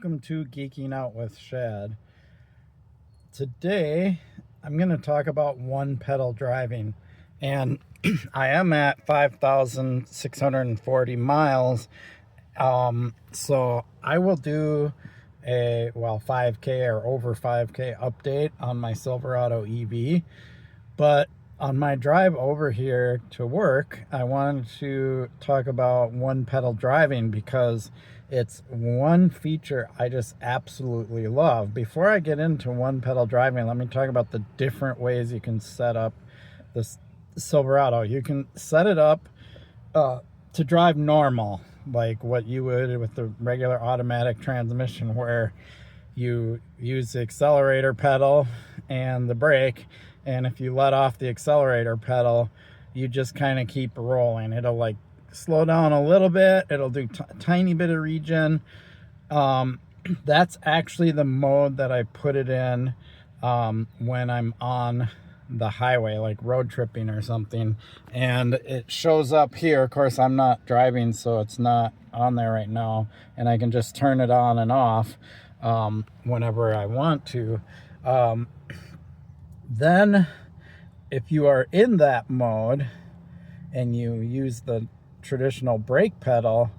Welcome to Geeking Out with Shad. Today, I'm going to talk about one pedal driving, and I am at 5,640 miles. So I will do a 5K or over 5K update on my Silverado EV, but on my drive over here to work, I wanted to talk about one pedal driving because it's one feature I just absolutely love. Before I get into one pedal driving, let me talk about the different ways you can set up this Silverado. You can set it up to drive normal, like what you would with the regular automatic transmission, where you use the accelerator pedal and the brake, and if you let off the accelerator pedal, you just kind of keep rolling. It'll like slow down a little bit, it'll do a tiny bit of regen. That's actually the mode that I put it in when I'm on the highway, like road tripping or something, and it shows up here. Of course, I'm not driving, so it's not on there right now, and I can just turn it on and off whenever I want to. Then if you are in that mode and you use the traditional brake pedal,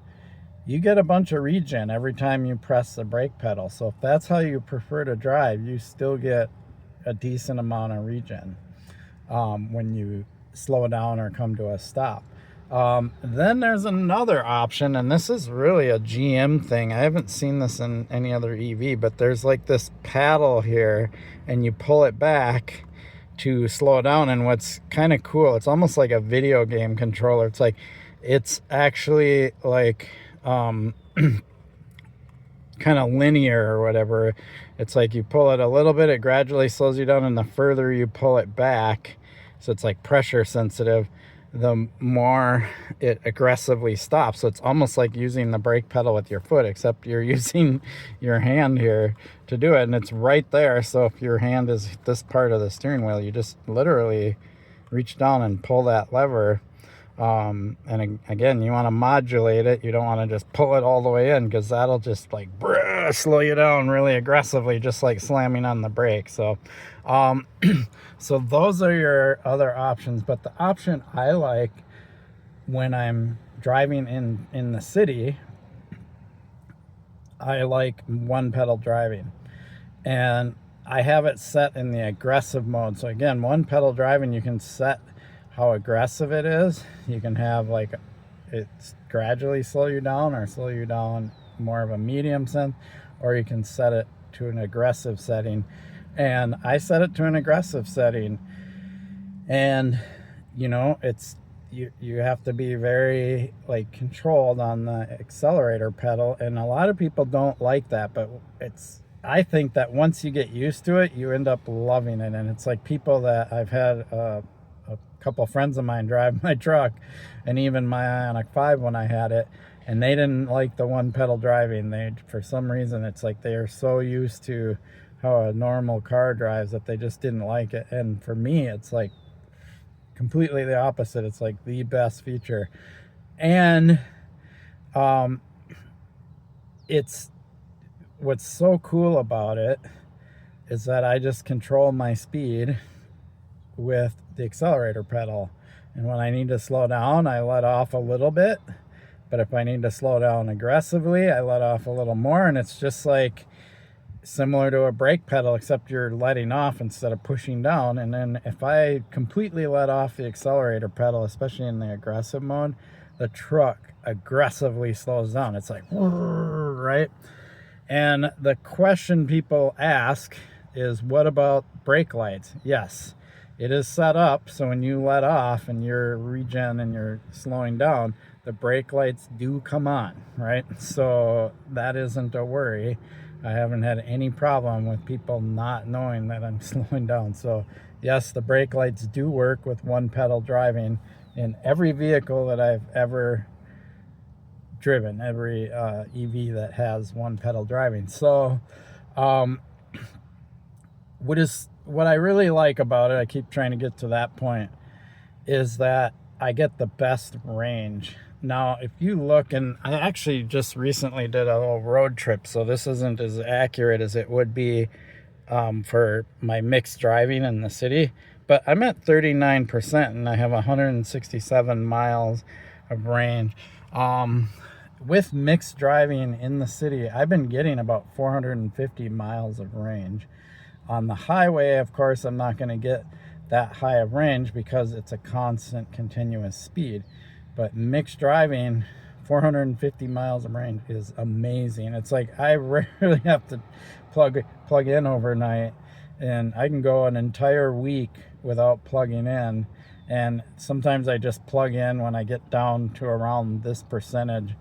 you get a bunch of regen every time you press the brake pedal. So if that's how you prefer to drive, you still get a decent amount of regen when you slow down or come to a stop. Then there's another option, and this is really a GM thing. I haven't seen this in any other EV, but there's like this paddle here, and you pull it back to slow down. And what's kind of cool, it's almost like a video game controller. It's actually like kind of linear or whatever. It's like you pull it a little bit, it gradually slows you down, and the further you pull it back, so it's like pressure sensitive, the more it aggressively stops. So it's almost like using the brake pedal with your foot, except you're using your hand here to do it, and it's right there. So if your hand is this part of the steering wheel, you just literally reach down and pull that lever. And again, you want to modulate it. You don't want to just pull it all the way in, because that'll just like slow you down really aggressively, just like slamming on the brake. So so those are your other options. But the option I like when I'm driving in the city, I like one pedal driving, and I have it set in the aggressive mode. So again, one pedal driving, you can set how aggressive it is. You can have like it's gradually slow you down, or slow you down more of a medium sense, or you can set it to an aggressive setting. And I set it to an aggressive setting, and you know, it's you have to be very like controlled on the accelerator pedal, and a lot of people don't like that, but I think that once you get used to it, you end up loving it. And it's like people that I've had a couple friends of mine drive my truck, and even my Ioniq 5 when I had it, and they didn't like the one pedal driving. They, for some reason, it's like they are so used to how a normal car drives that they just didn't like it. And for me, it's like completely the opposite. It's like the best feature. And it's what's so cool about it is that I just control my speed with the accelerator pedal, and when I need to slow down, I let off a little bit, but if I need to slow down aggressively, I let off a little more. And it's just like similar to a brake pedal, except you're letting off instead of pushing down. And then if I completely let off the accelerator pedal, especially in the aggressive mode, the truck aggressively slows down. It's like right. And the question people ask is, what about brake lights? Yes, it is set up so when you let off and you're regen and you're slowing down, the brake lights do come on, right? So that isn't a worry. I haven't had any problem with people not knowing that I'm slowing down. So yes, the brake lights do work with one pedal driving in every vehicle that I've ever driven, every EV that has one pedal driving. So what I really like about it, I keep trying to get to that point, is that I get the best range Now, if you look, and I actually just recently did a little road trip, so this isn't as accurate as it would be for my mixed driving in the city, but I'm at 39% and I have 167 miles of range. With mixed driving in the city, I've been getting about 450 miles of range. On the highway, of course, I'm not going to get that high of range because it's a constant continuous speed. But mixed driving, 450 miles of range is amazing. It's like I rarely have to plug in overnight, and I can go an entire week without plugging in. And sometimes I just plug in when I get down to around this percentage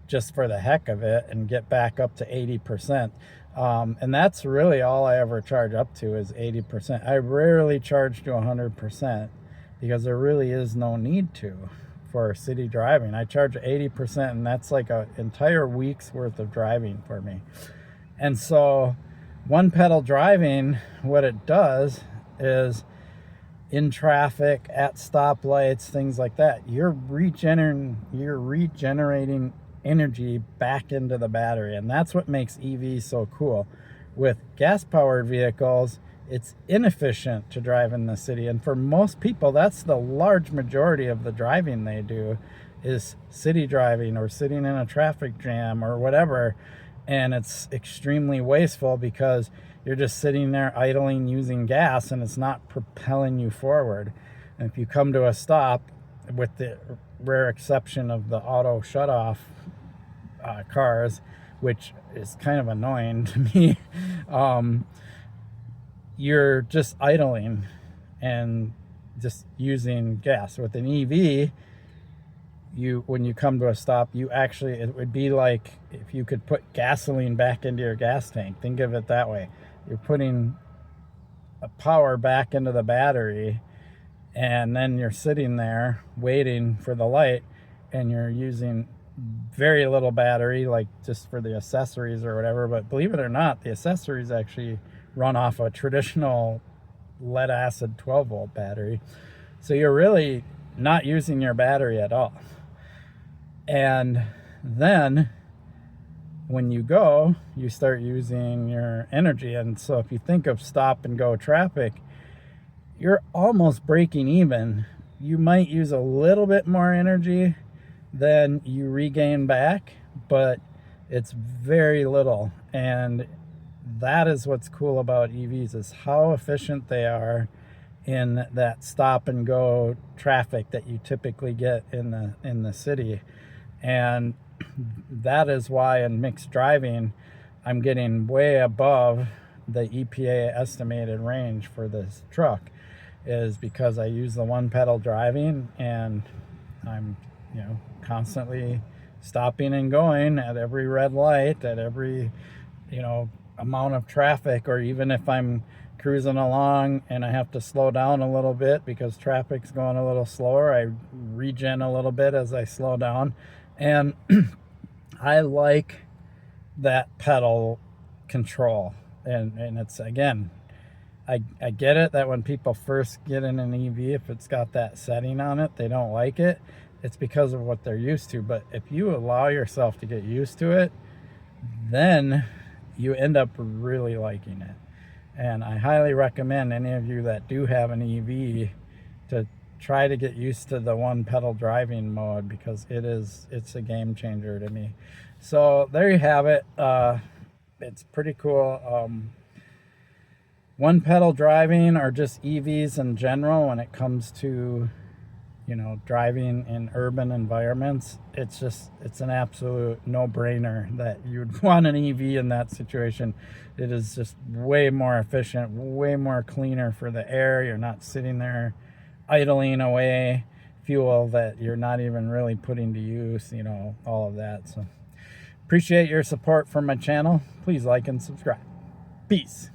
just for the heck of it and get back up to 80%. And that's really all I ever charge up to is 80%. I rarely charge to 100% because there really is no need to for city driving. I charge 80%, and that's like an entire week's worth of driving for me. And so one pedal driving, what it does is in traffic, at stoplights, things like that, you're regenerating energy back into the battery. And that's what makes EVs so cool. With gas powered vehicles, it's inefficient to drive in the city, and for most people that's the large majority of the driving they do is city driving or sitting in a traffic jam or whatever. And it's extremely wasteful because you're just sitting there idling using gas and it's not propelling you forward. And if you come to a stop, with the rare exception of the auto shutoff cars, which is kind of annoying to me, you're just idling and just using gas. With an EV, when you come to a stop, it would be like if you could put gasoline back into your gas tank. Think of it that way. You're putting a power back into the battery, and then you're sitting there waiting for the light, and you're using very little battery, like just for the accessories or whatever. But believe it or not, the accessories actually run off a traditional lead acid 12-volt battery. So you're really not using your battery at all. And then when you go, you start using your energy. And so if you think of stop and go traffic, you're almost breaking even. You might use a little bit more energy than you regain back, but it's very little. And that is what's cool about EVs, is how efficient they are in that stop and go traffic that you typically get in the city. And that is why in mixed driving I'm getting way above the EPA estimated range for this truck, is because I use the one pedal driving, and I'm constantly stopping and going at every red light, at every amount of traffic. Or even if I'm cruising along and I have to slow down a little bit because traffic's going a little slower, I regen a little bit as I slow down. And I like that pedal control. And it's, again, I get it that when people first get in an EV, if it's got that setting on it, they don't like it. It's because of what they're used to. But if you allow yourself to get used to it, then you end up really liking it. And I highly recommend any of you that do have an EV to try to get used to the one pedal driving mode, because it's a game changer to me. So there you have it. It's pretty cool. One pedal driving, or just EVs in general, when it comes to driving in urban environments, it's an absolute no-brainer that you'd want an EV in that situation. It is just way more efficient, way more cleaner for the air. You're not sitting there idling away fuel that you're not even really putting to use, all of that. So appreciate your support for my channel. Please like and subscribe. Peace.